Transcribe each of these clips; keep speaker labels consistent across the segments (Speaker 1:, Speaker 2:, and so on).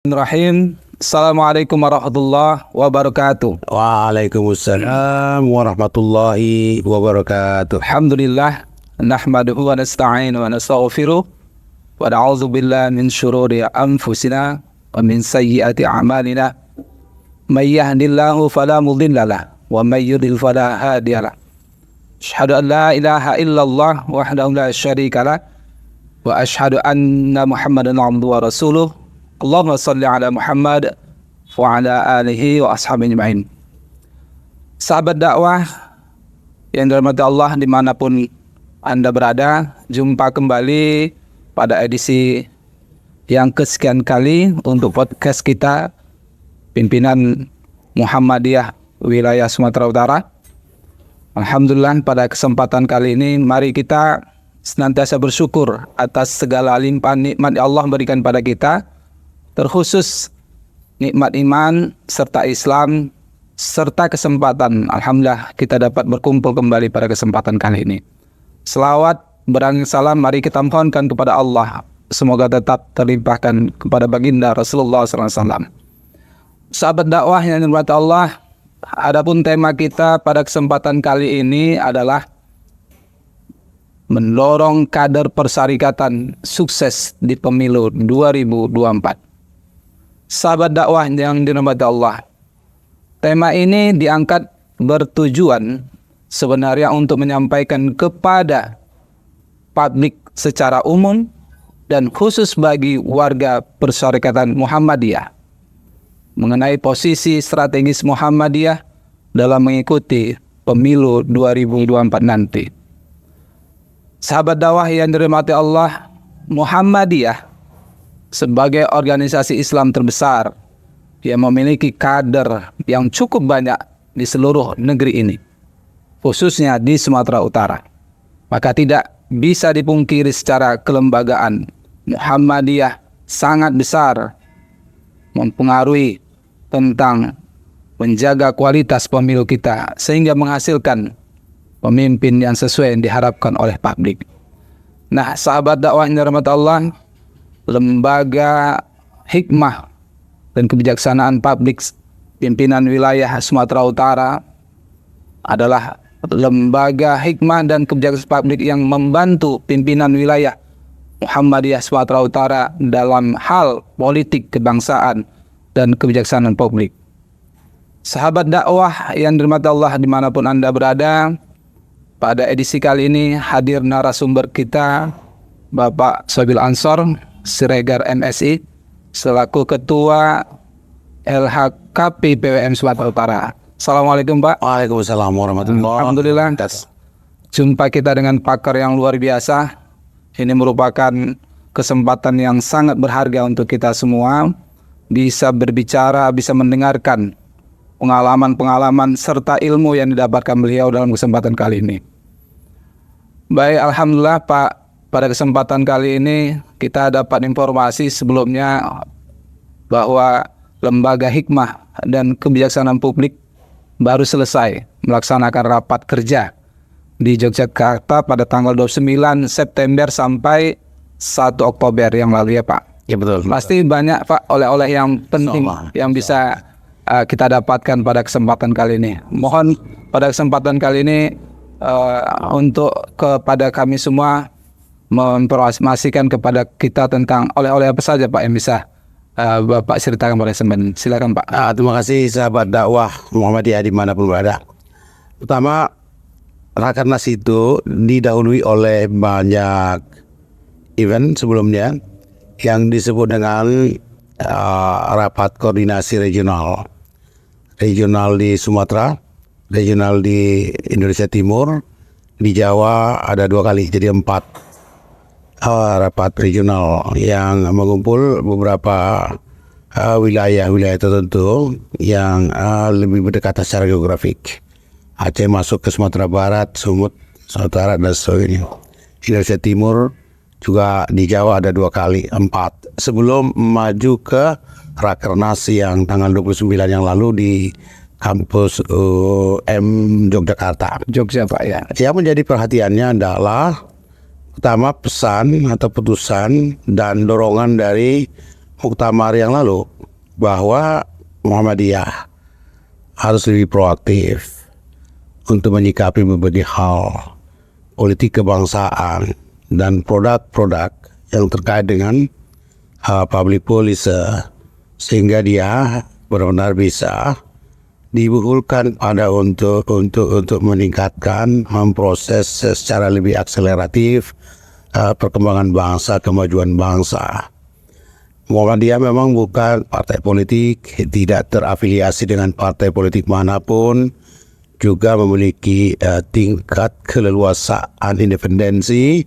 Speaker 1: Bismillahirrahmanirrahim. Assalamualaikum warahmatullahi wabarakatuh.
Speaker 2: Waalaikumsalam warahmatullahi wabarakatuh.
Speaker 1: Alhamdulillah, nahmaduhu wa nasta'inu wa nastaghfiruh wa na'udzu billahi min syururi anfusina wa min sayyiati a'malina. May yahdihillahu fala mudilla lahu wa may yudlil fala hadiya lahu. Asyhadu an la ilaha illallah wahdahu la syarika lahu wa asyhadu anna Muhammadan abduhu wa rasuluh. Allahumma salli ala Muhammad wa ala alihi wa ashabihi ajma'in. Sahabat dakwah yang dirahmati Allah dimanapun Anda berada, jumpa kembali pada edisi yang kesekian kali untuk podcast kita Pimpinan Muhammadiyah Wilayah Sumatera Utara. Alhamdulillah, pada kesempatan kali ini mari kita senantiasa bersyukur atas segala limpahan nikmat yang Allah berikan pada kita, terkhusus nikmat iman serta Islam serta kesempatan. Alhamdulillah kita dapat berkumpul kembali pada kesempatan kali ini. Selawat berangin salam mari kita mohonkan kepada Allah, semoga tetap terlimpahkan kepada baginda Rasulullah SAW. Sahabat dakwah yang dirahmati Allah, adapun tema kita pada kesempatan kali ini adalah mendorong kader persyarikatan sukses di pemilu 2024. Sahabat dakwah yang dirahmati Allah, tema ini diangkat bertujuan sebenarnya untuk menyampaikan kepada publik secara umum dan khusus bagi warga persyarikatan Muhammadiyah mengenai posisi strategis Muhammadiyah dalam mengikuti pemilu 2024 nanti. Sahabat dakwah yang dirahmati Allah, Muhammadiyah sebagai organisasi Islam terbesar yang memiliki kader yang cukup banyak di seluruh negeri ini, khususnya di Sumatera Utara, maka tidak bisa dipungkiri secara kelembagaan Muhammadiyah sangat besar mempengaruhi tentang menjaga kualitas pemilu kita sehingga menghasilkan pemimpin yang sesuai yang diharapkan oleh publik. Nah, sahabat dakwah yang dirahmati Allah, lembaga hikmah dan kebijaksanaan publik pimpinan wilayah Sumatera Utara adalah lembaga hikmah dan kebijaksanaan publik yang membantu pimpinan wilayah Muhammadiyah Sumatera Utara dalam hal politik kebangsaan dan kebijaksanaan publik. Sahabat dakwah yang dirahmati Allah dimanapun Anda berada, pada edisi kali ini hadir narasumber kita Bapak Sobil Ansor Siregar MSI selaku Ketua LHKP PWM Sumatera Utara. Assalamualaikum Pak.
Speaker 2: Waalaikumsalam warahmatullahi wabarakatuh.
Speaker 1: Alhamdulillah, jumpa kita dengan pakar yang luar biasa. Ini merupakan kesempatan yang sangat berharga untuk kita semua, bisa berbicara, bisa mendengarkan pengalaman-pengalaman serta ilmu yang didapatkan beliau dalam kesempatan kali ini. Baik, alhamdulillah Pak, pada kesempatan kali ini kita dapat informasi sebelumnya bahwa lembaga hikmah dan kebijaksanaan publik baru selesai melaksanakan rapat kerja di Yogyakarta pada tanggal 29 September sampai 1 Oktober yang lalu ya Pak.
Speaker 2: Ya betul.
Speaker 1: Pasti banyak Pak oleh-oleh yang penting yang bisa kita dapatkan pada kesempatan kali ini. Mohon pada kesempatan kali ini untuk kepada kami semua menginformasikan kepada kita tentang oleh-oleh apa saja Pak yang bisa Bapak ceritakan pada kesempatan. Silakan Pak.
Speaker 2: Terima kasih sahabat dakwah Muhammadiyah dimanapun berada. Pertama, Rakernas itu didahului oleh banyak event sebelumnya yang disebut dengan rapat koordinasi regional di Sumatera, regional di Indonesia Timur, di Jawa ada 2 kali, jadi 4 rapat regional yang mengumpul beberapa wilayah-wilayah tertentu yang lebih berdekatan secara geografik. Aceh masuk ke Sumatera Barat, Sumut, Sumatera dan sebagainya. Indonesia Timur juga di Jawa ada 2 kali, 4. Sebelum maju ke Rakernas yang tanggal 29 yang lalu di kampus UM Yogyakarta.
Speaker 1: Jogja Pak ya.
Speaker 2: Yang menjadi perhatiannya adalah pertama pesan atau putusan dan dorongan dari muktamar yang lalu bahwa Muhammadiyah harus lebih proaktif untuk menyikapi berbagai hal politik kebangsaan dan produk-produk yang terkait dengan public policy, sehingga dia benar-benar bisa dibuhulkan pada untuk meningkatkan, memproses secara lebih akseleratif perkembangan bangsa, kemajuan bangsa. Muhammadiyah memang bukan partai politik, tidak terafiliasi dengan partai politik manapun, juga memiliki tingkat keleluasaan independensi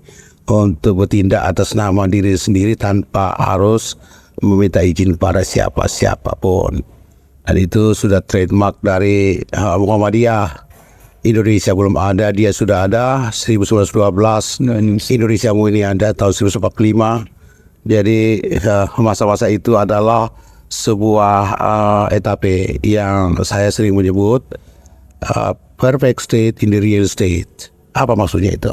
Speaker 2: untuk bertindak atas nama diri sendiri tanpa harus meminta izin pada siapa-siapapun. Dan itu sudah trademark dari Muhammadiyah. Indonesia belum ada, dia sudah ada 1912. Indonesia ini ada tahun 1945. Jadi masa-masa itu adalah sebuah etape yang saya sering menyebut perfect state in the real state. Apa maksudnya itu?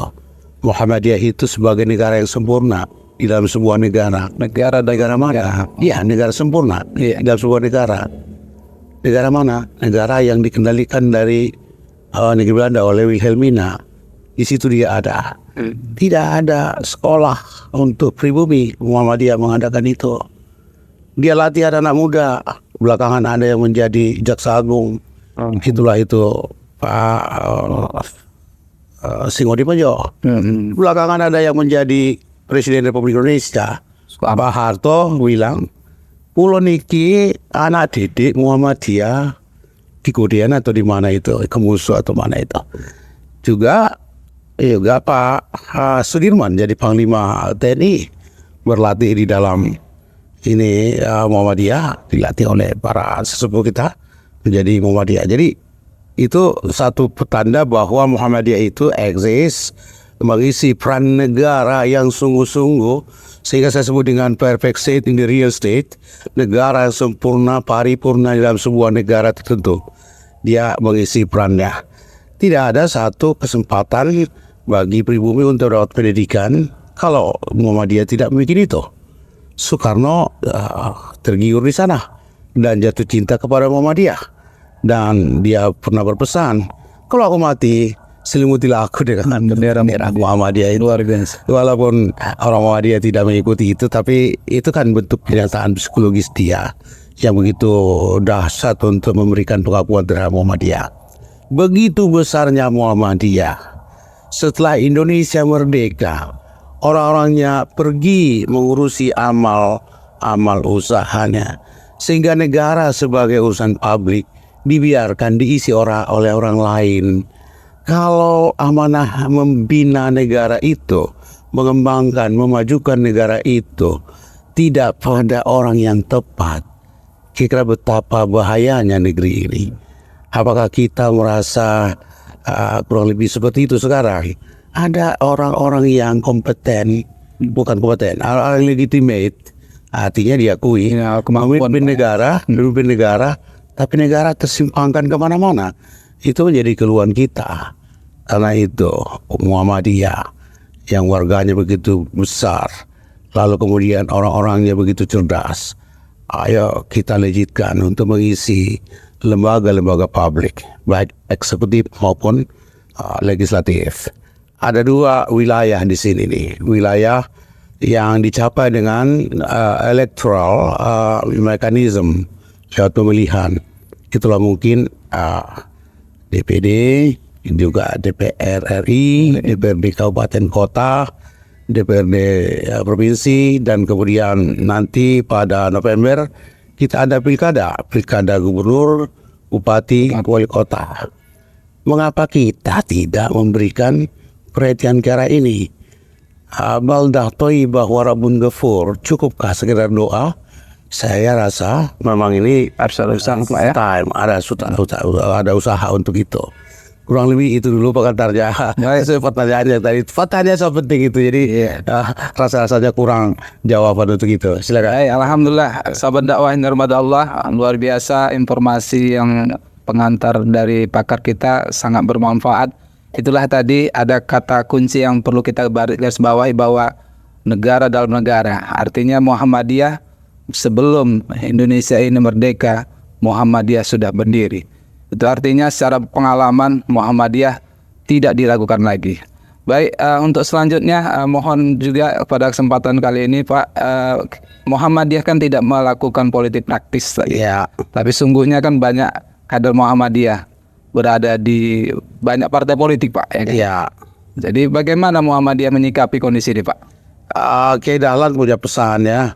Speaker 2: Muhammadiyah itu sebagai negara yang sempurna di dalam sebuah negara. Negara mana? Iya, negara sempurna di dalam sebuah negara. Negara mana? Negara yang dikendalikan dari negeri Belanda oleh Wilhelmina. Di situ dia ada. Tidak ada sekolah untuk pribumi. Muhammadiyah mengadakan itu. Dia latih anak muda. Belakangan ada yang menjadi jaksa agung. Itulah itu Pak Singodimejo. Belakangan ada yang menjadi Presiden Republik Indonesia. Pak Harto bilang, "Pulau niki anak didik Muhammadiyah di Kudian atau di mana itu, Kemusu atau mana itu." Juga Pak Sudirman jadi Panglima TNI, berlatih di dalam ini Muhammadiyah, dilatih oleh para sesepuh kita menjadi Muhammadiyah. Jadi itu satu petanda bahwa Muhammadiyah itu eksis, mengisi peran negara yang sungguh-sungguh, sehingga saya sebut dengan perfect state in the real state, negara yang sempurna, paripurna dalam sebuah negara tertentu. Dia mengisi perannya. Tidak ada satu kesempatan bagi pribumi untuk dapat pendidikan kalau Muhammadiyah tidak bikin itu. Soekarno tergiur di sana dan jatuh cinta kepada Muhammadiyah, dan dia pernah berpesan, "Kalau aku mati, selimutilah aku dengan bendera Muhammadiyah." Itu luar biasa. Walaupun orang Muhammadiyah tidak mengikuti itu, tapi itu kan bentuk kenyataan psikologis dia yang begitu dahsyat untuk memberikan pengakuan terhadap Muhammadiyah. Begitu besarnya Muhammadiyah. Setelah Indonesia merdeka, orang-orangnya pergi mengurusi amal usahanya, sehingga negara sebagai urusan publik dibiarkan diisi oleh orang lain. Kalau amanah membina negara itu, mengembangkan, memajukan negara itu tidak pada orang yang tepat, kira-kira betapa bahayanya negeri ini. Apakah kita merasa kurang lebih seperti itu sekarang? Ada orang-orang yang kompeten, bukan kompeten, orang yang legitimate, artinya diakui, memimpin negara, tapi negara tersimpangkan kemana-mana. Itu menjadi keluhan kita. Karena itu Muhammadiyah yang warganya begitu besar, lalu kemudian orang-orangnya begitu cerdas, ayo kita legitkan untuk mengisi lembaga-lembaga publik, baik eksekutif maupun legislatif. Ada dua wilayah di sini nih, wilayah yang dicapai dengan electoral mechanism, lewat pemilihan. Itulah mungkin DPD, juga DPR RI, DPRD Kabupaten Kota, DPRD Provinsi, dan kemudian nanti pada November kita ada pilkada gubernur, bupati, wali kota. Mengapa kita tidak memberikan perhatian ke arah ini? Baldah thayyibah wa rabbun ghafur, cukupkah sekedar doa? Saya rasa memang ini time, ada usaha untuk itu. Kurang lebih itu dulu pertanyaannya tadi. Pertanyaan sangat penting itu, jadi rasa-rasanya kurang jawaban untuk itu. Silakan.
Speaker 1: Alhamdulillah, sahabat dakwah yang dirahmati Allah, luar biasa informasi yang pengantar dari pakar kita, sangat bermanfaat. Itulah tadi ada kata kunci yang perlu kita garis bawahi, bahwa negara dalam negara, artinya Muhammadiyah sebelum Indonesia ini merdeka, Muhammadiyah sudah berdiri. Itu artinya secara pengalaman Muhammadiyah tidak diragukan lagi. Baik, untuk selanjutnya mohon juga pada kesempatan kali ini Pak, Muhammadiyah kan tidak melakukan politik praktis lagi.
Speaker 2: Ya.
Speaker 1: Tapi sungguhnya kan banyak kader Muhammadiyah berada di banyak partai politik Pak. Ya kan?
Speaker 2: Ya.
Speaker 1: Jadi bagaimana Muhammadiyah menyikapi kondisi ini Pak?
Speaker 2: Kiai Dahlan punya pesan ya.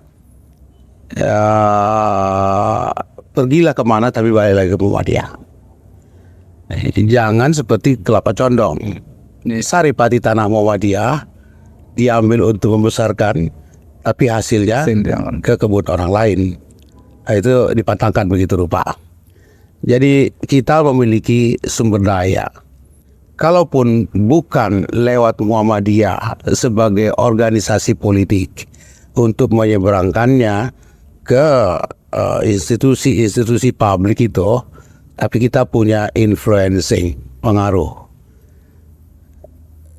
Speaker 2: Pergilah kemana tapi balik lagi ke Muhammadiyah. Jangan seperti kelapa condong. Saripati tanah Muhammadiyah diambil untuk membesarkan, tapi hasilnya ke kebun orang lain. Nah, itu dipantangkan begitu rupa. Jadi kita memiliki sumber daya. Kalaupun bukan lewat Muhammadiyah sebagai organisasi politik untuk menyeberangkannya ke institusi-institusi publik itu, tapi kita punya influencing, pengaruh.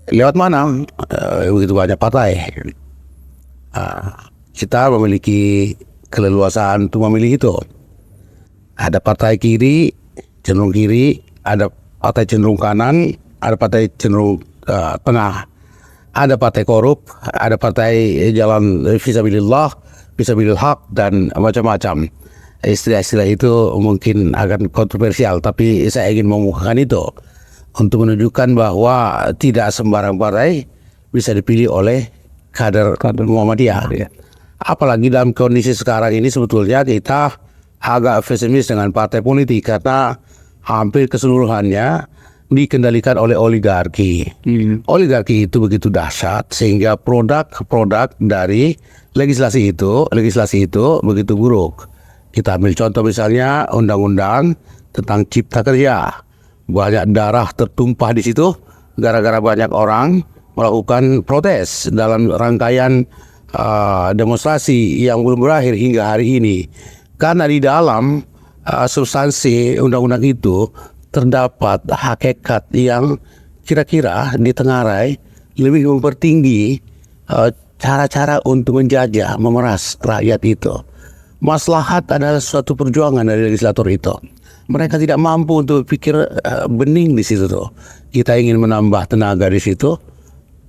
Speaker 2: Lewat mana? Begitu banyak partai. Kita memiliki keleluasaan untuk memilih itu. Ada partai kiri, cenderung kiri, ada partai cenderung kanan, ada partai cenderung tengah. Ada partai korup, ada partai jalan fisabilillah, fisabilil haq, dan macam-macam. Istilah-istilah itu mungkin akan kontroversial, tapi saya ingin memukakan itu untuk menunjukkan bahwa tidak sembarang partai bisa dipilih oleh kader Muhammadiyah. Apalagi dalam kondisi sekarang ini sebetulnya kita agak pesimis dengan partai politik karena hampir keseluruhannya dikendalikan oleh oligarki. Oligarki itu begitu dahsyat sehingga produk-produk dari legislasi itu begitu buruk. Kita ambil contoh misalnya undang-undang tentang cipta kerja. Banyak darah tertumpah di situ gara-gara banyak orang melakukan protes dalam rangkaian demonstrasi yang belum berakhir hingga hari ini. Karena di dalam substansi undang-undang itu terdapat hakikat yang kira-kira ditengarai lebih mempertinggi cara-cara untuk menjajah, memeras rakyat itu. Maslahat adalah suatu perjuangan dari legislator itu. Mereka tidak mampu untuk pikir bening di situ tuh. Kita ingin menambah tenaga di situ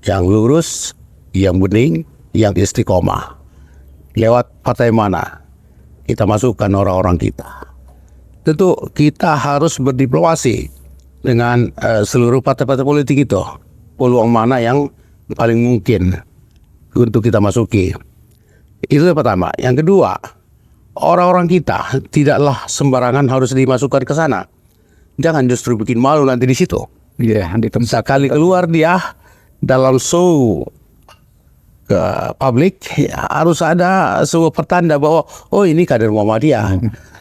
Speaker 2: yang lurus, yang bening, yang istiqomah. Lewat partai mana kita masukkan orang-orang kita? Tentu kita harus berdiplomasi dengan seluruh partai-partai politik itu. Peluang mana yang paling mungkin untuk kita masuki? Itu yang pertama. Yang kedua, orang-orang kita tidaklah sembarangan harus dimasukkan ke sana. Jangan justru bikin malu nanti di situ. Sekali keluar dia dalam show ke publik, harus ada sebuah pertanda bahwa oh ini kader Muhammadiyah.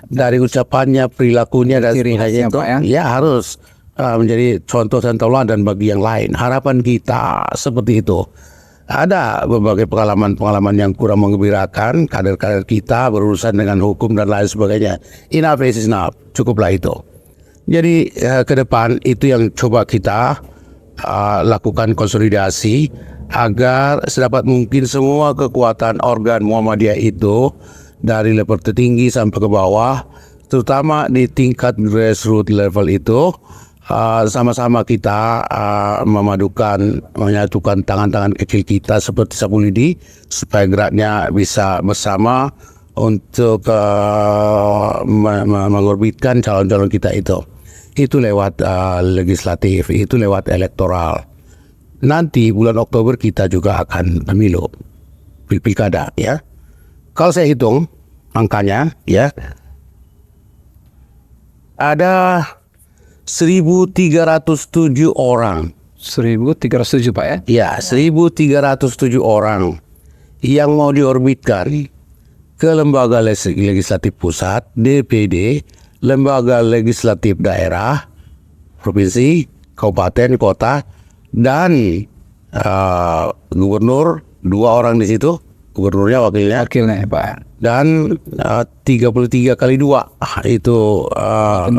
Speaker 2: Dari ucapannya, perilakunya dan sebagainya itu, ya harus menjadi contoh dan tauladan bagi yang lain. Harapan kita seperti itu. Ada berbagai pengalaman-pengalaman yang kurang menggembirakan, kader-kader kita berurusan dengan hukum dan lain sebagainya. Enough is enough, cukuplah itu. Jadi ke depan itu yang coba kita lakukan konsolidasi agar sedapat mungkin semua kekuatan organ Muhammadiyah itu dari level tertinggi sampai ke bawah, terutama di tingkat grassroots level itu, sama-sama kita menyatukan tangan-tangan kecil kita seperti sapu lidi supaya geraknya bisa bersama untuk mengorbitkan calon-calon kita itu. Itu lewat legislatif, itu lewat elektoral. Nanti bulan Oktober kita juga akan pemilu pilkada ya. Kalau saya hitung angkanya ya, ada 1.307 orang.
Speaker 1: 1.307 Pak ya?
Speaker 2: Ya, 1.307 orang yang mau diorbitkan ke lembaga legislatif pusat, DPD, lembaga legislatif daerah, provinsi, kabupaten, kota, dan gubernur, 2 orang di situ, gubernurnya, wakilnya
Speaker 1: Pak.
Speaker 2: Dan 33 kali 2 itu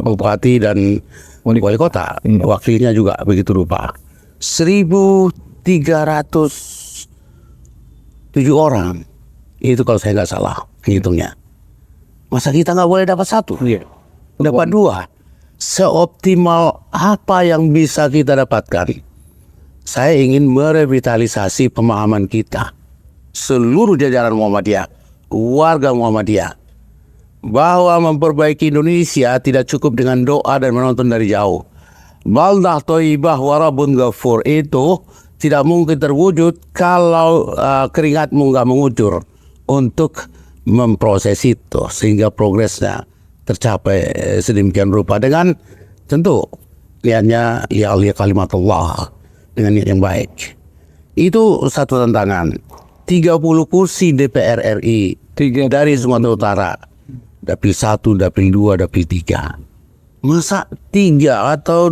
Speaker 2: bupati dan wali kota, wakilnya juga begitu rupa. 1.307 orang Itu kalau saya nggak salah hitungnya. Masa kita nggak boleh dapat satu? Dapat dua. Seoptimal apa yang bisa kita dapatkan. Saya ingin merevitalisasi pemahaman kita, seluruh jajaran Muhammadiyah, warga Muhammadiyah, bahwa memperbaiki Indonesia tidak cukup dengan doa dan menonton dari jauh. Baldah Thayyibah wa Rabbun Ghafur itu tidak mungkin terwujud kalau keringatmu nggak mengucur untuk memproses itu sehingga progresnya tercapai sedemikian rupa dengan tentu niatnya ya kalimat Allah dengan niat yang baik. Itu satu tantangan. 30 kursi DPR RI dari Sumatera Utara, dapil 1, dapil 2, dapil 3. Masa 3 atau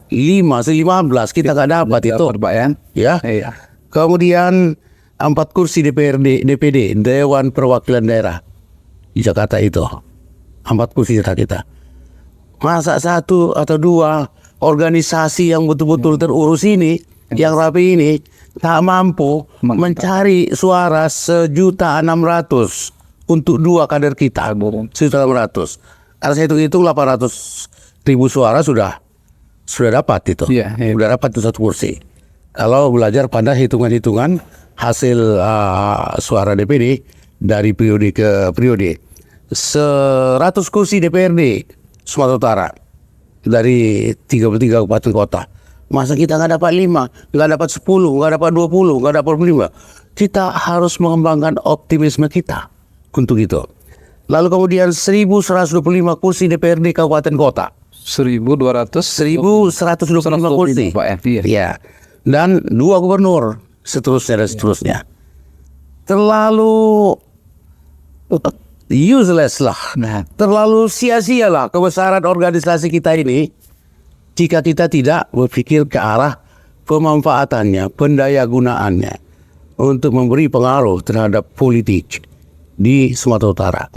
Speaker 2: 15 kita nggak dapat itu, ya.
Speaker 1: Iya.
Speaker 2: Kemudian 4 kursi DPD, Dewan Perwakilan Daerah di Jakarta itu, 4 kursi kita. Masa 1 atau 2 organisasi yang betul-betul terurus ini, yang rapi ini, tak mampu mencari suara 1.600.000 untuk 2 kader kita, 1.600.000. Karena saya hitung 800.000 suara sudah dapat itu, sudah dapat itu 1 kursi. Kalau belajar pada hitungan-hitungan hasil suara DPD dari periode ke periode, 100 kursi DPRD Sumatera Utara dari 33 kabupaten kota. Masa kita nggak dapat 5, nggak dapat 10, nggak dapat 20, nggak dapat 5. Kita harus mengembangkan optimisme kita untuk itu. Lalu kemudian 1.125 kursi DPRD kabupaten kota. 1.125 kursi. Ya. Dan 2 gubernur, seterusnya dan seterusnya. Terlalu useless lah. Terlalu sia-sia lah kebesaran organisasi kita ini jika kita tidak berpikir ke arah pemanfaatannya, pendaya gunaannya untuk memberi pengaruh terhadap politik di Sumatera Utara.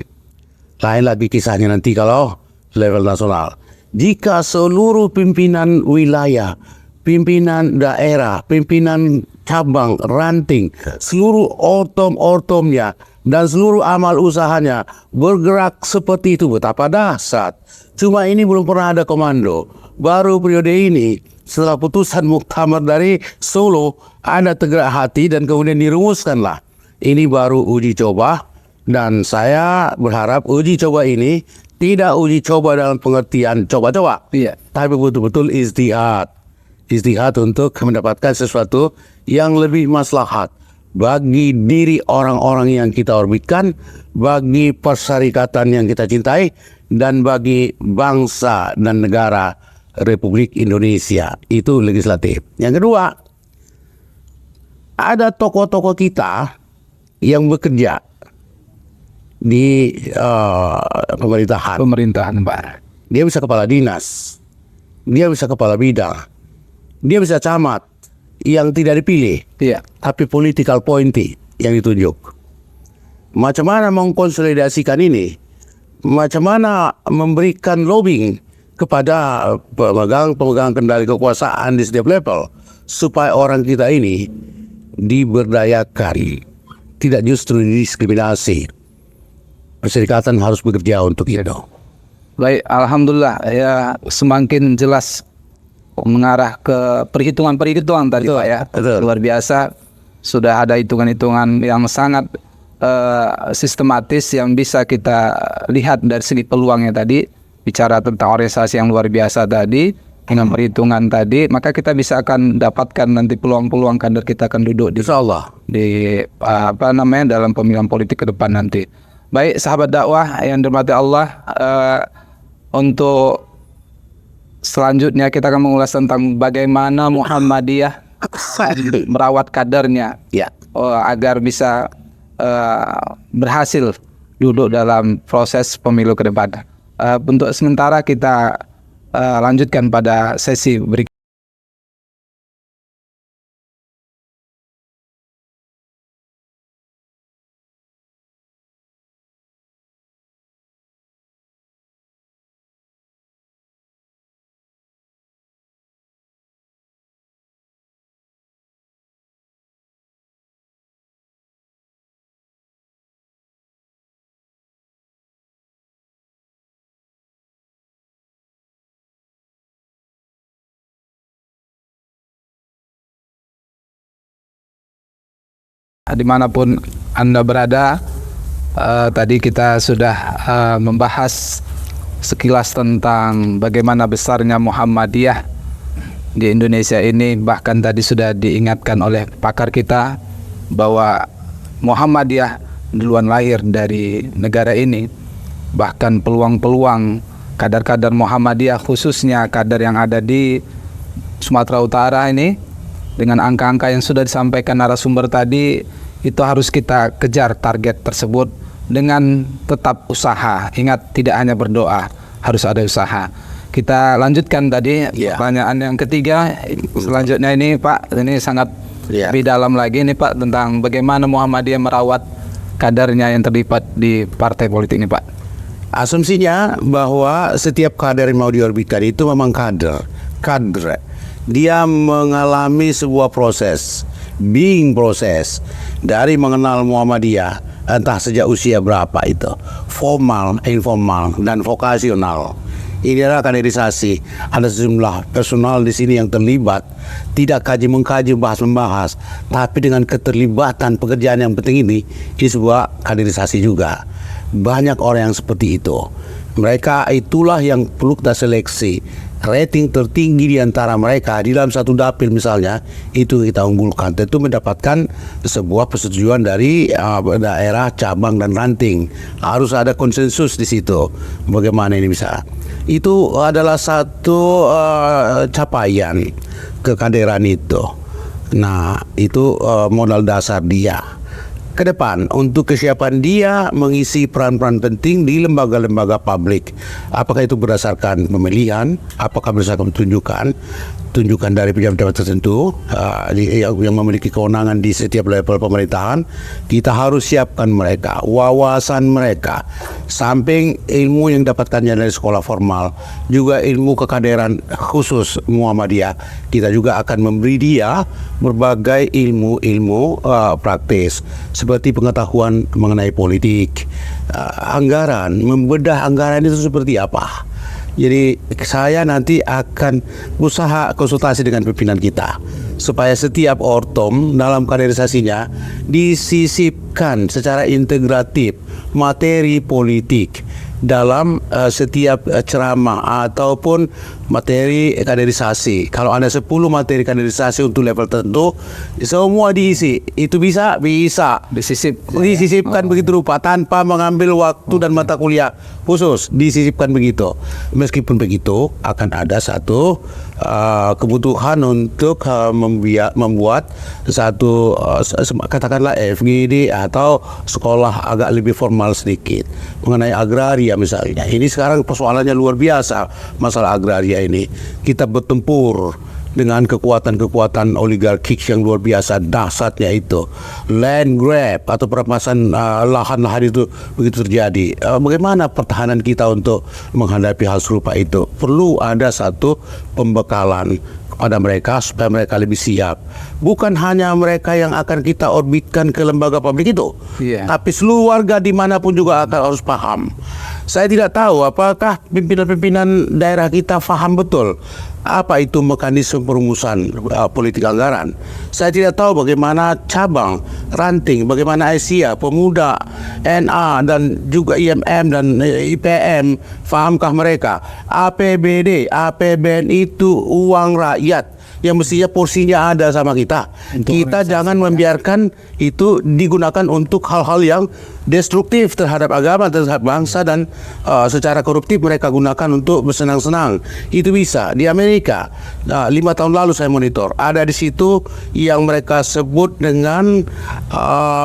Speaker 2: Lain lagi kisahnya nanti kalau level nasional. Jika seluruh pimpinan wilayah, pimpinan daerah, pimpinan cabang, ranting, seluruh ortom-ortomnya dan seluruh amal usahanya bergerak seperti itu, betapa dahsyat. Cuma ini belum pernah ada komando. Baru periode ini setelah putusan muktamar dari Solo ada tergerak hati dan kemudian dirumuskanlah. Ini baru uji coba dan saya berharap uji coba ini tidak uji coba dalam pengertian coba-coba, tapi betul-betul ijtihad untuk mendapatkan sesuatu yang lebih maslahat bagi diri orang-orang yang kita orbitkan, bagi persyarikatan yang kita cintai, dan bagi bangsa dan negara Republik Indonesia. Itu legislatif. Yang kedua, ada tokoh-tokoh kita yang bekerja di pemerintahan, Pak. Dia bisa kepala dinas, dia bisa kepala bidang, dia bisa camat yang tidak dipilih, tapi political appointee yang ditunjuk. Macam mana mengkonsolidasikan ini? Macam mana memberikan lobbying kepada pemegang kendali kekuasaan di setiap level supaya orang kita ini diberdayakan, tidak justru didiskriminasi. Perserikatan harus bekerja untuk itu.
Speaker 1: Baik, alhamdulillah ya, semakin jelas mengarah ke perhitungan tadi, Pak, ya.
Speaker 2: Betul.
Speaker 1: Luar biasa, sudah ada hitungan-hitungan yang sangat sistematis yang bisa kita lihat dari segi peluangnya tadi. Bicara tentang organisasi yang luar biasa tadi dengan perhitungan tadi, maka kita bisa akan dapatkan nanti peluang-peluang kader kita akan duduk di
Speaker 2: Insyaallah
Speaker 1: di dalam pemilihan politik ke depan nanti. Baik, sahabat dakwah yang dirahmati Allah, untuk selanjutnya kita akan mengulas tentang bagaimana Muhammadiyah merawat kadernya, agar bisa berhasil duduk dalam proses pemilu ke depan. Untuk sementara kita lanjutkan pada sesi berikutnya. dimanapun Anda berada. Tadi kita sudah membahas sekilas tentang bagaimana besarnya Muhammadiyah di Indonesia ini. Bahkan tadi sudah diingatkan oleh pakar kita bahwa Muhammadiyah duluan lahir dari negara ini. Bahkan peluang-peluang kadar-kadar Muhammadiyah, khususnya kadar yang ada di Sumatera Utara ini, dengan angka-angka yang sudah disampaikan narasumber tadi, itu harus kita kejar target tersebut dengan tetap usaha. Ingat, tidak hanya berdoa, harus ada usaha. Kita lanjutkan tadi pertanyaan yang ketiga. Selanjutnya ini Pak, ini sangat lebih dalam lagi nih Pak, tentang bagaimana Muhammadiyah merawat kadernya yang terlibat di partai politik ini Pak.
Speaker 2: Asumsinya bahwa setiap kader yang mau diorbitkan itu memang kader. Dia mengalami sebuah proses dari mengenal Muhammadiyah, entah sejak usia berapa itu, formal, informal, dan vokasional. Ini adalah kaderisasi. Ada sejumlah personal di sini yang terlibat, tidak mengkaji, membahas, tapi dengan keterlibatan pekerjaan yang penting ini sebuah kaderisasi juga. Banyak orang yang seperti itu. Mereka itulah yang perlu kita seleksi. Rating tertinggi di antara mereka di dalam satu dapil misalnya, itu kita unggulkan. Tentu mendapatkan sebuah persetujuan dari daerah, cabang, dan ranting. Harus ada konsensus di situ. Bagaimana ini bisa? Itu adalah satu capaian kekaderan itu. Nah, itu modal dasar dia ke depan untuk kesiapan dia mengisi peran-peran penting di lembaga-lembaga publik. Apakah itu berdasarkan pemilihan, apakah berdasarkan tunjukan dari pejabat-pejabat tertentu yang memiliki kewenangan di setiap level pemerintahan. Kita harus siapkan mereka, wawasan mereka, samping ilmu yang dapatkannya dari sekolah formal, juga ilmu kekaderan khusus Muhammadiyah. Kita juga akan memberi dia berbagai ilmu praktis, seperti pengetahuan mengenai politik, anggaran, membedah anggaran itu seperti apa. Jadi saya nanti akan berusaha konsultasi dengan pimpinan kita supaya setiap ortom dalam kaderisasinya disisipkan secara integratif materi politik dalam setiap ceramah ataupun materi kaderisasi. Kalau ada 10 materi kaderisasi untuk level tertentu, semua diisi. Itu bisa disisipkan begitu rupa tanpa mengambil waktu dan mata kuliah khusus, disisipkan begitu. Meskipun begitu, akan ada satu kebutuhan untuk membuat satu katakanlah FGD atau sekolah agak lebih formal sedikit mengenai agraria misalnya. Ini sekarang persoalannya luar biasa, masalah agraria ini. Kita bertempur dengan kekuatan-kekuatan oligarkik yang luar biasa dahsyatnya itu. Land grab atau perampasan lahan-lahan itu begitu terjadi. Bagaimana pertahanan kita untuk menghadapi hal serupa itu? Perlu ada satu pembekalan kepada mereka supaya mereka lebih siap. Bukan hanya mereka yang akan kita orbitkan ke lembaga publik itu, tapi seluruh warga dimanapun juga akan harus paham. Saya tidak tahu apakah pimpinan-pimpinan daerah kita paham betul apa itu mekanisme perumusan politik anggaran. Saya tidak tahu bagaimana cabang, ranting, bagaimana Asia, Pemuda, NA, dan juga IMM dan IPM, fahamkah mereka? APBD, APBN itu uang rakyat yang mestinya porsinya ada sama kita. Kita jangan membiarkan itu digunakan untuk hal-hal yang destruktif terhadap agama, terhadap bangsa, dan secara koruptif mereka gunakan untuk bersenang-senang. Itu bisa. Di Amerika, 5 tahun lalu saya monitor, ada di situ yang mereka sebut dengan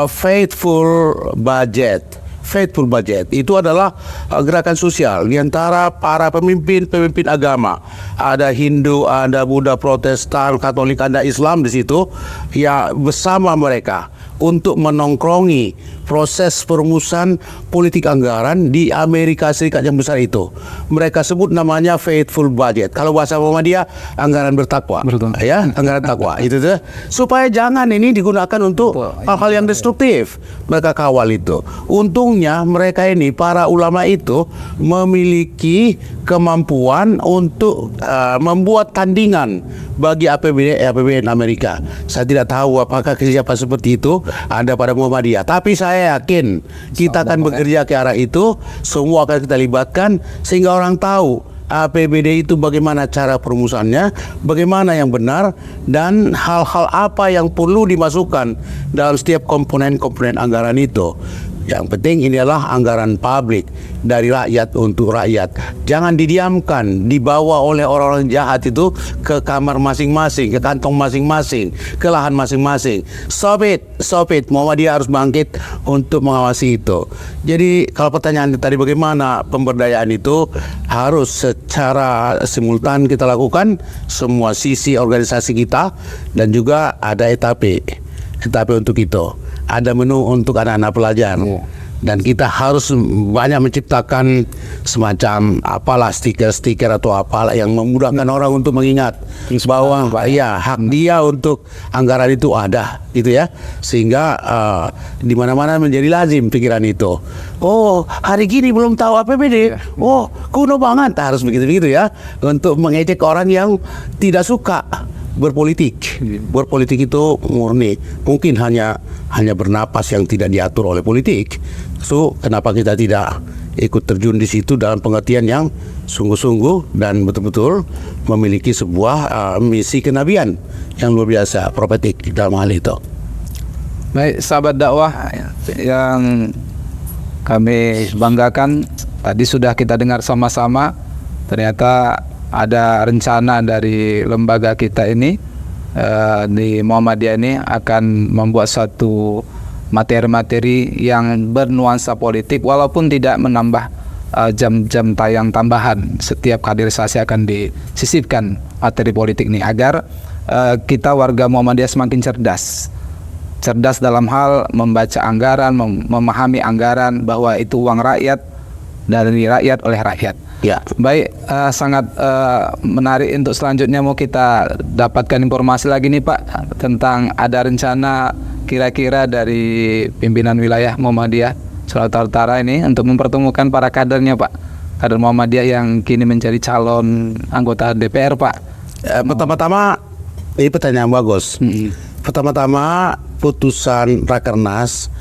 Speaker 2: faithful budget. Faithful budget itu adalah gerakan sosial di antara para pemimpin agama. Ada Hindu, ada Buddha, Protestan, Katolik, ada Islam di situ. Ya, bersama mereka untuk menongkrongi proses perumusan politik anggaran di Amerika Serikat yang besar itu. Mereka sebut namanya faithful budget. Kalau bahasa Muhammadiyah, anggaran bertakwa.
Speaker 1: Betul.
Speaker 2: Ya, anggaran takwa. Itu tuh. Supaya jangan ini digunakan untuk hal-hal yang destruktif. Mereka kawal itu. Untungnya mereka ini, para ulama itu, memiliki kemampuan untuk membuat tandingan bagi APBN Amerika. Saya tidak tahu apakah kesiapan seperti itu ada pada Muhammadiyah, tapi saya yakin kita akan bekerja ke arah itu. Semua akan kita libatkan sehingga orang tahu APBD itu bagaimana cara perumusannya, bagaimana yang benar, dan hal-hal apa yang perlu dimasukkan dalam setiap komponen-komponen anggaran itu. Yang penting ini adalah anggaran publik dari rakyat untuk rakyat. Jangan didiamkan, dibawa oleh orang-orang jahat itu ke kamar masing-masing, ke kantong masing-masing, ke lahan masing-masing. Stop it. Muhammadiyah harus bangkit untuk mengawasi itu. Jadi kalau pertanyaan tadi bagaimana pemberdayaan itu, harus secara simultan kita lakukan semua sisi organisasi kita, dan juga ada etape untuk itu. Ada menu untuk anak-anak pelajar. Dan kita harus banyak menciptakan semacam apalah stiker-stiker atau apalah yang memudahkan orang untuk mengingat bahwa ya hak dia untuk anggaran itu ada, gitu ya. Sehingga di mana-mana menjadi lazim pikiran itu. Oh, hari gini belum tahu APBD. Oh, kuno banget. Harus begitu-begitu ya, untuk mengejek orang yang tidak suka berpolitik. Berpolitik itu murni, mungkin hanya bernapas yang tidak diatur oleh politik. So, kenapa kita tidak ikut terjun di situ dalam pengertian yang sungguh-sungguh dan betul-betul memiliki sebuah misi kenabian yang luar biasa, profetik dalam hal itu.
Speaker 1: Baik, sahabat dakwah yang kami banggakan, tadi sudah kita dengar sama-sama, ternyata ada rencana dari lembaga kita ini di Muhammadiyah ini akan membuat satu materi-materi yang bernuansa politik, walaupun tidak menambah jam-jam tayang tambahan. Setiap kaderisasi akan disisipkan materi politik ini agar kita warga Muhammadiyah semakin cerdas dalam hal membaca anggaran, memahami anggaran, bahwa itu uang rakyat, dari rakyat, oleh rakyat.
Speaker 2: Ya.
Speaker 1: Baik, sangat menarik. Untuk selanjutnya mau kita dapatkan informasi lagi nih Pak, tentang ada rencana kira-kira dari pimpinan wilayah Muhammadiyah Sulawesi Utara ini untuk mempertemukan para kadernya Pak, kader Muhammadiyah yang kini menjadi calon anggota DPR Pak.
Speaker 2: Pertama-tama, ini pertanyaan bagus. Pertama-tama, putusan Rakernas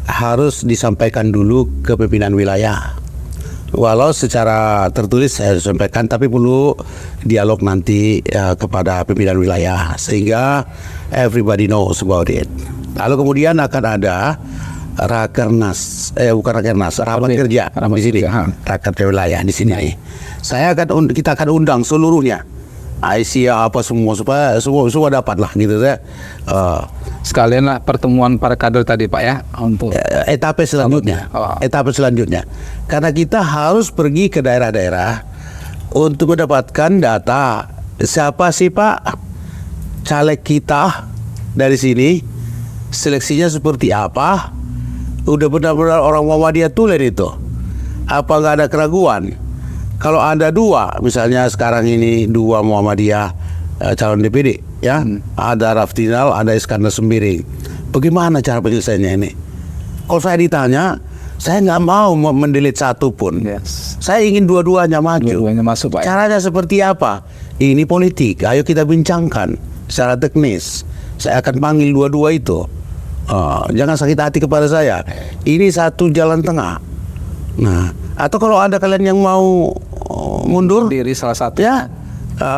Speaker 2: harus disampaikan dulu ke pimpinan wilayah. Walau secara tertulis saya sampaikan, tapi perlu dialog nanti kepada pimpinan wilayah sehingga everybody knows about it. Lalu kemudian akan ada rapat kerja di sini, rapat wilayah di sini. Kita akan undang seluruhnya, Aisyah apa semua, supaya semua dapat lah gitu ya.
Speaker 1: Sekalian lah pertemuan para kader tadi Pak ya, untuk
Speaker 2: etape selanjutnya. Karena kita harus pergi ke daerah-daerah untuk mendapatkan data siapa sih Pak caleg kita dari sini, seleksinya seperti apa, udah benar-benar orang Muhammadiyah tulen itu, apa nggak ada keraguan. Kalau ada dua, misalnya sekarang ini dua Muhammadiyah calon DPD ya, ada Raftinal, ada Iskandar Sembiring, bagaimana cara penyelesaiannya ini? Kalau saya ditanya, saya nggak mau mendelete satu pun. Saya ingin dua-duanya maju.
Speaker 1: Dua-duanya masuk Pak.
Speaker 2: Caranya seperti apa? Ini politik, ayo kita bincangkan secara teknis. Saya akan panggil dua-dua itu. Jangan sakit hati kepada saya. Ini satu jalan tengah. Nah, atau kalau ada kalian yang mau mundur,
Speaker 1: diri salah satu
Speaker 2: ya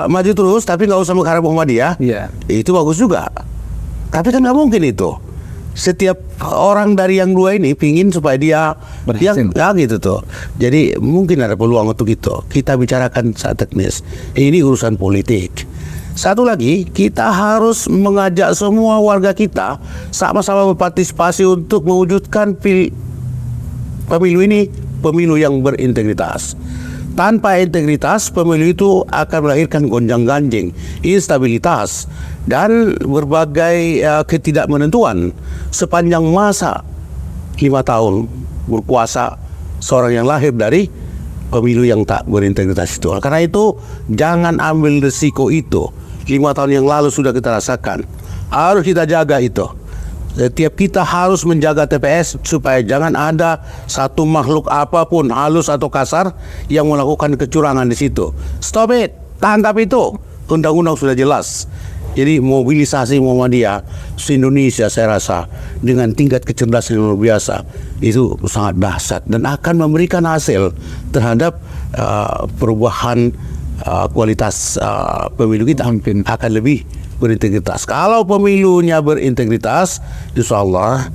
Speaker 2: maju terus, tapi nggak usah mengharap Muhammadiyah. Itu bagus juga. Tapi kan nggak mungkin itu. Setiap orang dari yang dua ini pingin supaya dia berhasil, ya gitu tuh. Jadi mungkin ada peluang untuk itu. Kita bicarakan saat teknis. Ini urusan politik. Satu lagi, kita harus mengajak semua warga kita sama-sama berpartisipasi untuk mewujudkan pemilu ini, pemilu yang berintegritas. Tanpa integritas, pemilu itu akan melahirkan gonjang-ganjing, instabilitas, dan berbagai ketidakmenentuan sepanjang masa. 5 tahun berkuasa seorang yang lahir dari pemilu yang tak berintegritas itu. Karena itu jangan ambil resiko itu. 5 tahun yang lalu sudah kita rasakan. Harus kita jaga itu. Setiap kita harus menjaga TPS supaya jangan ada satu makhluk apapun halus atau kasar yang melakukan kecurangan di situ. Stop it, tangkap itu. Undang-undang sudah jelas. Jadi mobilisasi Muhammadiyah se-Indonesia saya rasa dengan tingkat kecerdasan yang luar biasa itu sangat dahsyat dan akan memberikan hasil terhadap perubahan kualitas pemilu kita akan lebih berintegritas. Kalau pemilunya berintegritas, insya Allah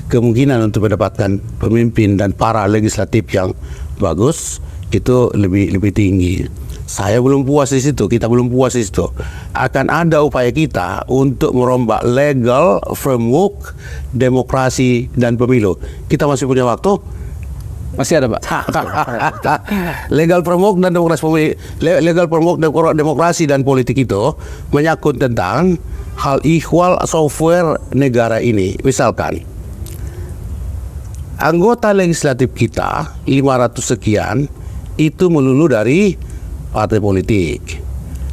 Speaker 2: kemungkinan untuk mendapatkan pemimpin dan para legislatif yang bagus itu lebih tinggi. Saya belum puas di situ, kita belum puas di situ. Akan ada upaya kita untuk merombak legal framework demokrasi dan pemilu. Kita masih punya waktu?
Speaker 1: Masih ada, Pak.
Speaker 2: Legal framework dan demokrasi dan politik itu menyangkut tentang hal ihwal software negara ini. Misalkan anggota legislatif kita 500 sekian itu melulu dari partai politik.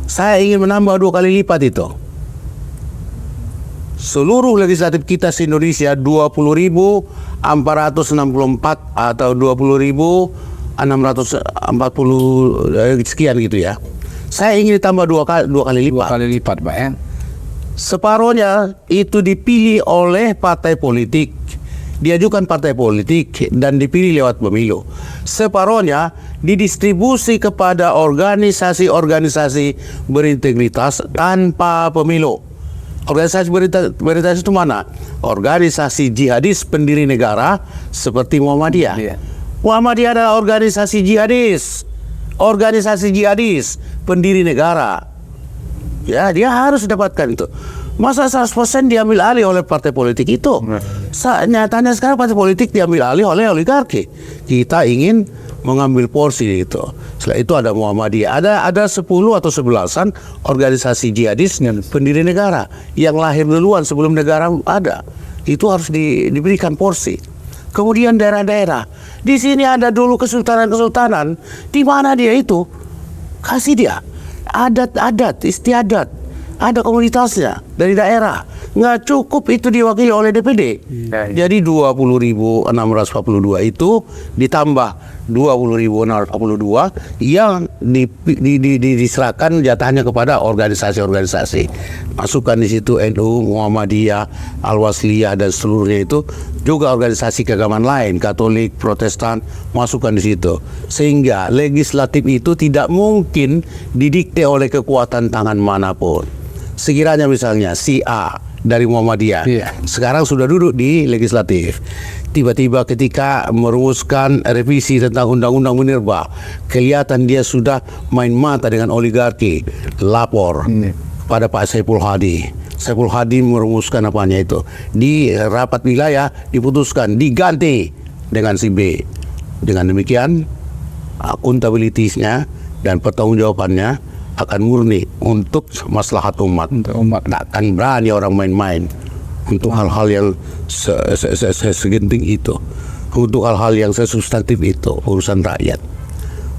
Speaker 2: Saya ingin menambah 2 kali lipat itu. Seluruh legislatif kita se-Indonesia 20.464 atau 20.640 sekian gitu ya. Saya ingin ditambah 2 kali lipat.
Speaker 1: 2 kali lipat, Pak ya.
Speaker 2: Separohnya itu dipilih oleh partai politik, diajukan partai politik dan dipilih lewat pemilu. Separohnya didistribusi kepada organisasi-organisasi berintegritas tanpa pemilu. Organisasi berintegritas itu mana? Organisasi jihadis pendiri negara seperti Muhammadiyah.
Speaker 1: Iya.
Speaker 2: Muhammadiyah adalah organisasi jihadis. Organisasi jihadis pendiri negara. Ya, dia harus dapatkan itu. Masa 100% diambil alih oleh partai politik itu? Nyatanya sekarang partai politik diambil alih oleh oligarki. Kita ingin mengambil porsi itu. Setelah itu ada Muhammadiyah. Ada 10 atau 11-an organisasi jihadis pendiri negara yang lahir duluan sebelum negara ada. Itu harus diberikan porsi. Kemudian daerah-daerah. Di sini ada dulu kesultanan-kesultanan. Di mana dia itu? Kasih dia adat-adat, istiadat. Ada komunitasnya dari daerah. Nggak cukup itu diwakili oleh DPD. Jadi 20.642 itu ditambah 20.642 yang diserahkan jatahnya kepada organisasi-organisasi. Masukkan di situ NU, Muhammadiyah, Al-Wasliyah dan seluruhnya itu, juga organisasi keagamaan lain, Katolik, Protestan, masukkan di situ. Sehingga legislatif itu tidak mungkin didikte oleh kekuatan tangan manapun. Sekiranya misalnya si A dari Muhammadiyah sekarang sudah duduk di legislatif, tiba-tiba ketika merumuskan revisi tentang undang-undang minerba, kelihatan dia sudah main mata dengan oligarki, lapor pada Pak Saiful Hadi. Saiful Hadi merumuskan apanya itu, di rapat wilayah diputuskan diganti dengan si B. Dengan demikian akuntabilitasnya dan pertanggungjawabannya akan murni untuk maslahat umat. Tak akan berani orang main-main untuk hal-hal yang segenting itu, untuk hal-hal yang sesubstantif itu, urusan rakyat.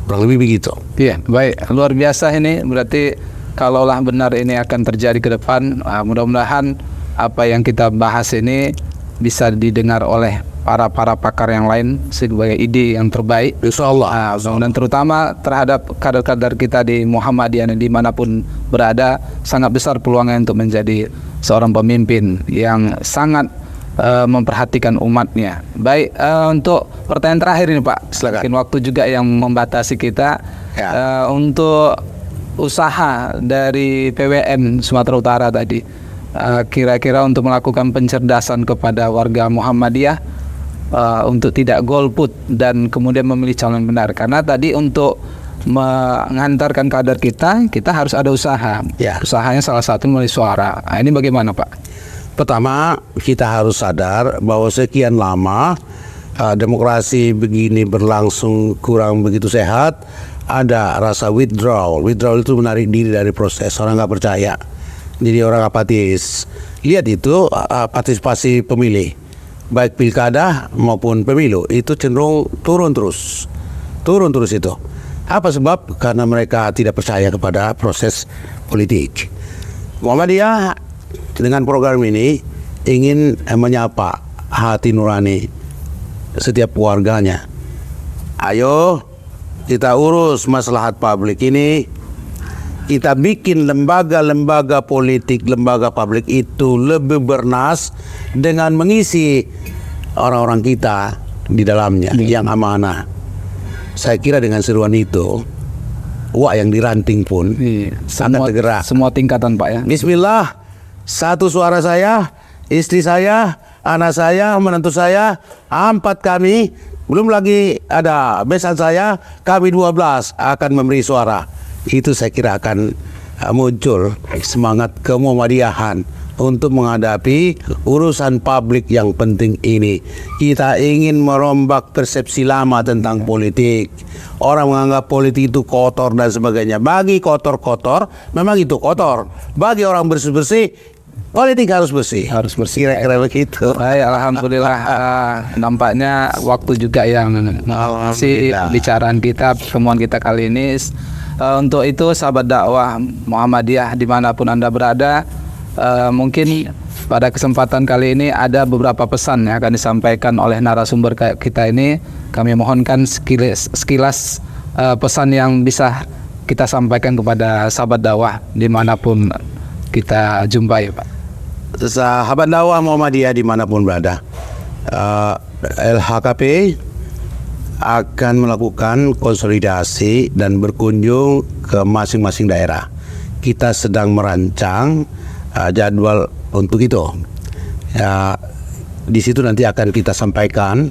Speaker 2: Kurang lebih begitu.
Speaker 1: Iya, baik. Luar biasa ini. Berarti kalaulah benar ini akan terjadi ke depan, mudah-mudahan apa yang kita bahas ini bisa didengar oleh para pakar yang lain sebagai ide yang terbaik, insyaallah. Dan terutama terhadap kader-kader kita di Muhammadiyah dan dimanapun berada, sangat besar peluangnya untuk menjadi seorang pemimpin yang sangat memperhatikan umatnya. Baik, untuk pertanyaan terakhir ini Pak,
Speaker 2: silakan.
Speaker 1: Mungkin waktu juga yang membatasi kita. Untuk usaha dari PWN Sumatera Utara tadi, kira-kira untuk melakukan pencerdasan kepada warga Muhammadiyah untuk tidak golput dan kemudian memilih calon benar. Karena tadi untuk mengantarkan kader kita harus ada usaha. Usahanya salah satu melalui suara. Nah, ini bagaimana Pak?
Speaker 2: Pertama, kita harus sadar bahwa sekian lama demokrasi begini berlangsung kurang begitu sehat. Ada rasa withdrawal. Withdrawal itu menarik diri dari proses. Orang nggak percaya, jadi orang apatis. Lihat itu partisipasi pemilih. baik pilkada maupun pemilu itu cenderung turun terus itu. Apa sebab? Karena mereka tidak percaya kepada proses politik. Muhammadiyah dengan program ini ingin menyapa hati nurani setiap warganya. Ayo kita urus maslahat publik ini. Kita bikin lembaga-lembaga politik, lembaga publik itu lebih bernas dengan mengisi orang-orang kita di dalamnya yang amanah. Saya kira dengan seruan itu, yang diranting pun sangat tergerak.
Speaker 1: Semua tingkatan Pak ya.
Speaker 2: Bismillah, satu suara saya, istri saya, anak saya, menantu saya, 4 kami, belum lagi ada besan saya, kami 12 akan memberi suara. Itu saya kira akan muncul semangat kemuhammadiyahan untuk menghadapi urusan publik yang penting ini. Kita ingin merombak persepsi lama tentang politik. Orang menganggap politik itu kotor dan sebagainya. Bagi kotor-kotor, memang itu kotor. Bagi orang bersih-bersih, politik harus bersih.
Speaker 1: Harus bersih.
Speaker 2: Kira-kira begitu.
Speaker 1: Baik, alhamdulillah. Nampaknya waktu juga yang si bicaraan kita, pertemuan kita kali ini. Untuk itu sahabat dakwah Muhammadiyah dimanapun Anda berada, mungkin pada kesempatan kali ini ada beberapa pesan yang akan disampaikan oleh narasumber kita ini. Kami mohonkan sekilas pesan yang bisa kita sampaikan kepada sahabat dakwah dimanapun kita jumpai, Pak.
Speaker 2: Sahabat dakwah Muhammadiyah dimanapun berada, LHKP akan melakukan konsolidasi dan berkunjung ke masing-masing daerah. Kita sedang merancang jadwal untuk itu. Di situ nanti akan kita sampaikan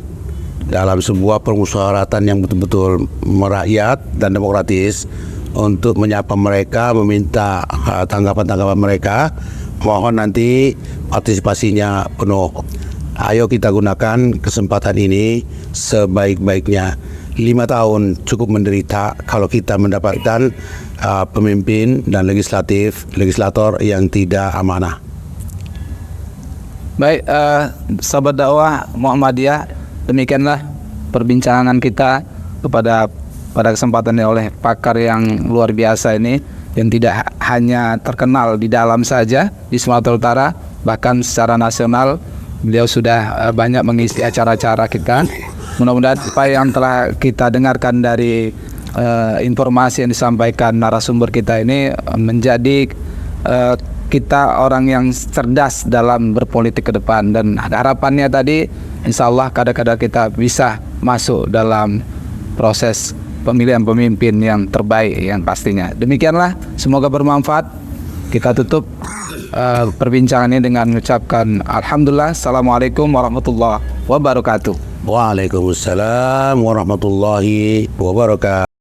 Speaker 2: dalam sebuah permusyawaratan yang betul-betul merakyat dan demokratis untuk menyapa mereka, meminta tanggapan-tanggapan mereka. Mohon nanti partisipasinya penuh. Ayo kita gunakan kesempatan ini sebaik-baiknya. 5 tahun cukup menderita kalau kita mendapatkan pemimpin dan legislator yang tidak amanah.
Speaker 1: Baik, sahabat dakwah Muhammadiyah, demikianlah perbincangan kita pada kesempatan ini oleh pakar yang luar biasa ini, yang tidak hanya terkenal di dalam saja di Sumatera Utara, bahkan secara nasional. Beliau sudah banyak mengisi acara-acara kita. Mudah-mudahan apa yang telah kita dengarkan dari informasi yang disampaikan narasumber kita ini menjadi kita orang yang cerdas dalam berpolitik ke depan. Dan harapannya tadi insya Allah kadang-kadang kita bisa masuk dalam proses pemilihan pemimpin yang terbaik yang pastinya. Demikianlah, semoga bermanfaat. Kita tutup perbincangan ini dengan mengucapkan alhamdulillah. Assalamualaikum warahmatullahi wabarakatuh.
Speaker 2: Waalaikumsalam warahmatullahi wabarakatuh.